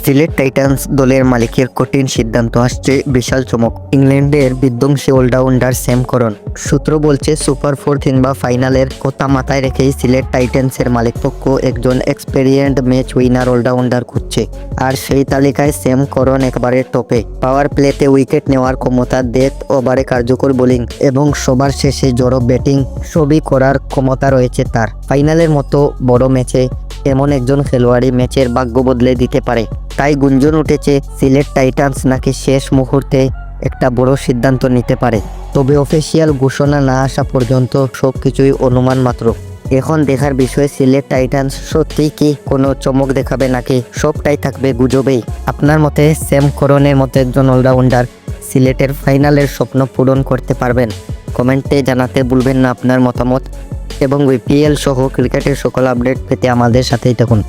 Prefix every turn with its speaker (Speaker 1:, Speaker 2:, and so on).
Speaker 1: Sylhet Titans দলের মালিকের কঠিন সিদ্ধান্ত আসছে, বিশাল চমক। ইংল্যান্ডের বিধ্বংসী অলরাউন্ডার স্যাম করন। সূত্র বলছে সুপার ফোর কিংবা ফাইনালের কথা মাথায় রেখেই সিলেট টাইটান্সের মালিকপক্ষ একজন এক্সপেরিয়েন্সড ম্যাচ উইনার অলরাউন্ডার খুঁজছে। আর সেই তালিকায় স্যাম করন একেবারে টপে। পাওয়ার প্লেতে উইকেট নেওয়ার ক্ষমতা, ডেথ ওভারে কার্যকর বোলিং এবং সবার শেষে জড়ো ব্যাটিং সবই করার ক্ষমতা রয়েছে তার। ফাইনালের মতো বড় ম্যাচে এমন একজন খেলোয়াড়ই ম্যাচের ভাগ্য বদলে দিতে পারে। তাই গুঞ্জন উঠেছে সিলেট টাইটান্স নাকি শেষ মুহূর্তে একটা বড় সিদ্ধান্ত নিতে পারে। তবে অফিসিয়াল ঘোষণা না আসা পর্যন্ত সবকিছুই অনুমান মাত্র। এখন দেখার বিষয় সিলেট টাইটান্স সত্যিই কি কোনো চমক দেখাবে নাকি সবটাই থাকবে গুজবেই। আপনার মতে স্যাম করনের মতো একজন অলরাউন্ডার সিলেটের ফাইনালের স্বপ্ন পূরণ করতে পারবেন? কমেন্টে জানাতে ভুলবেন না আপনার মতামত এবং বিপিএল সহ ক্রিকেটের সকল আপডেট পেতে আমাদের সাথেই থাকুন।